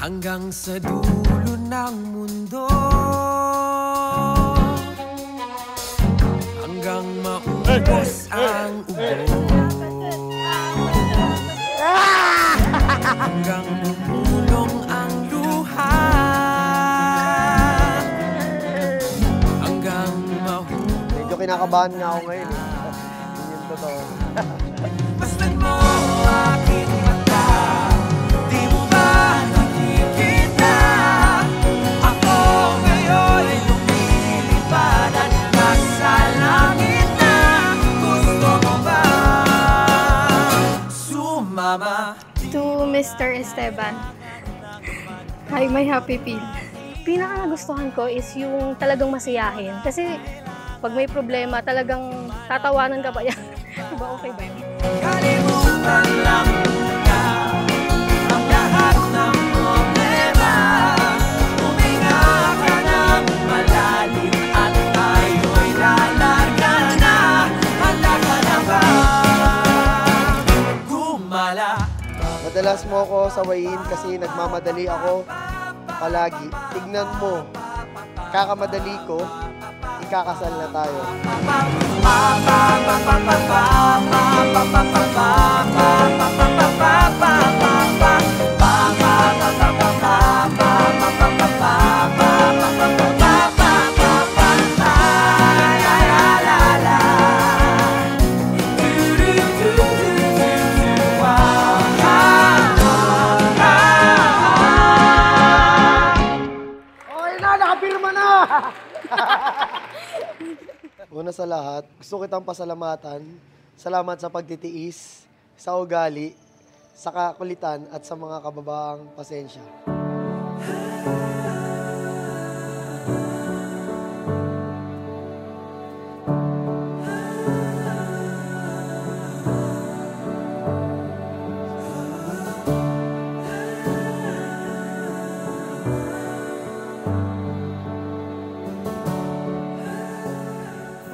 hanggang sa dulo ng mundo, hanggang maubos ang ubo, hanggang bumulong ang luha, hanggang mahulog. Medyo kinakabahan nga ako ngayon. Yun yung totoo. Basta mo aking mata, di mo ba nakikita? Ako ngayon ay lumilipad at nasa langit na. Gusto mo ba sumama? To Mr. Esteban, hi, my happy pill. Pinaka nagustuhan ko is yung talagang masiyahin. Kasi pag may problema, talagang tatawanan ka pa yan. Diba okay ba yun? Kalimutan lang muna ang lahat ng problema. Huminga ka ng malalim at tayo'y lalarga na. Handa ka na ba gumala? Madalas mo ako sawayin kasi nagmamadali ako palagi. Tignan mo, kakamadali ko, ikakasal na tayo. Una sa lahat, gusto kitang pasalamatan. Salamat sa pagtitiis, sa ugali, sa kakulitan at sa mga kababaang pasensya.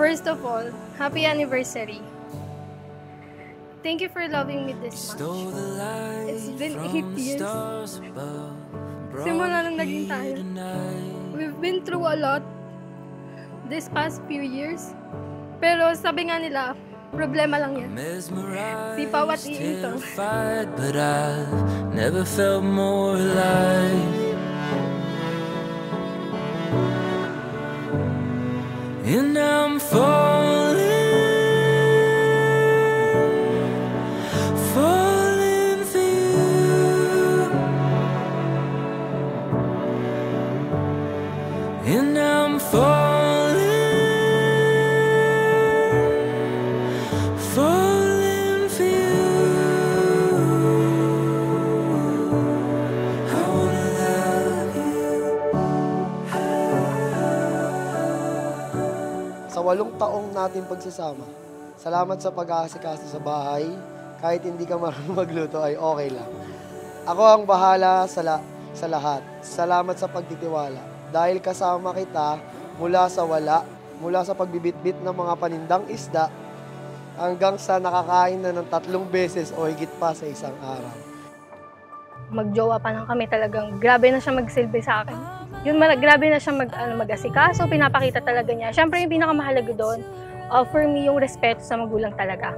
First of all, happy anniversary. Thank you for loving me this much. It's been 8 years. Simula nang naging tayo. We've been through a lot this past few years. Pero sabi nga nila, problema lang yan. Di bawat iintong. But I've never felt more alive. And I'm falling for you. And I'm falling for you. I wanna love you. Sa 8 taong natin pagsasama, salamat sa pag-aasikaso sa bahay. Kahit hindi ka marunong magluto ay okay lang. Ako ang bahala sa lahat. Salamat sa pagtitiwala. Dahil kasama kita mula sa wala, mula sa pagbibitbit ng mga panindang isda, hanggang sa nakakain na ng 3 beses o higit pa sa isang araw. Magjowa pa lang kami, talagang grabe na siya magsilbi sa akin. Yun, grabe na siya mag-asikaso, pinapakita talaga niya. Siyempre, yung pinakamahalaga doon, for me, yung respeto sa magulang talaga.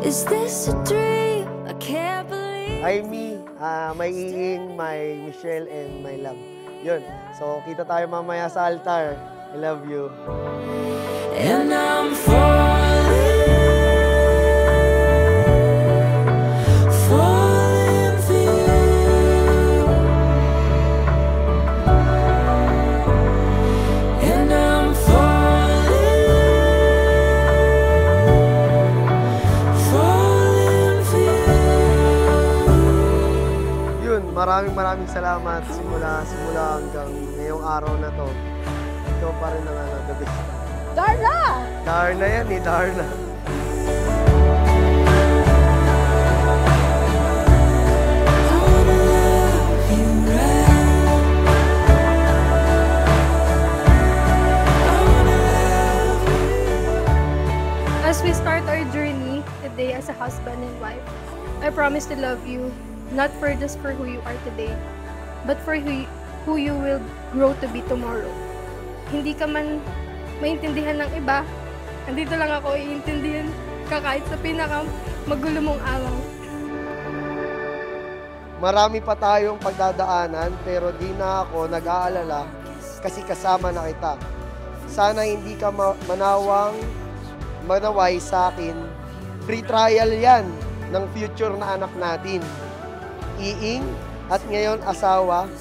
Is this a dream? I can't believe. Hi, me, my Iing, my Michelle, and my love. Yun. So, kita tayo mamaya sa altar. I love you. And I'm falling for you. And I'm falling for you. Yun, maraming salamat simula hanggang ngayong araw na to. Ikaw pa rin ang the best. Darna! Darna yan eh, Darna. As we start our journey today as a husband and wife, I promise to love you, not for just for who you are today, but for who you will grow to be tomorrow. Hindi ka man maintindihan ng iba, andito lang ako iintindihan ka kahit sa pinaka magulo mong araw. Marami pa tayong pagdadaanan pero di na ako nag-aalala kasi kasama na kita. Sana hindi ka manaway sa akin. Free trial yan ng future na anak natin. Iing at ngayon asawa,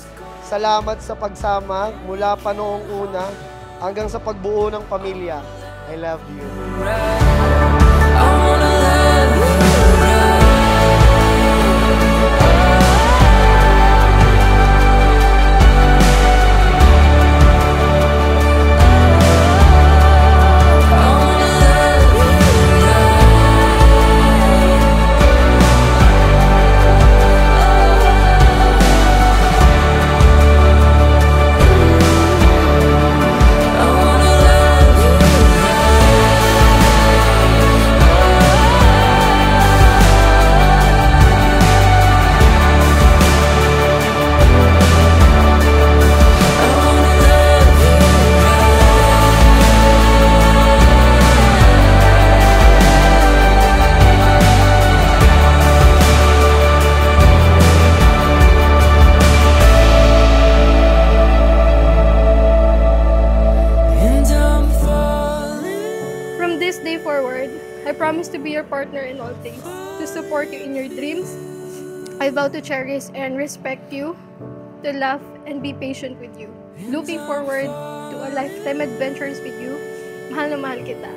salamat sa pagsama mula pa noong una hanggang sa pagbuo ng pamilya. I love you. From this day forward, I promise to be your partner in all things, to support you in your dreams. I vow to cherish and respect you, to laugh and be patient with you. Looking forward to a lifetime adventures with you. Mahal na mahal kita.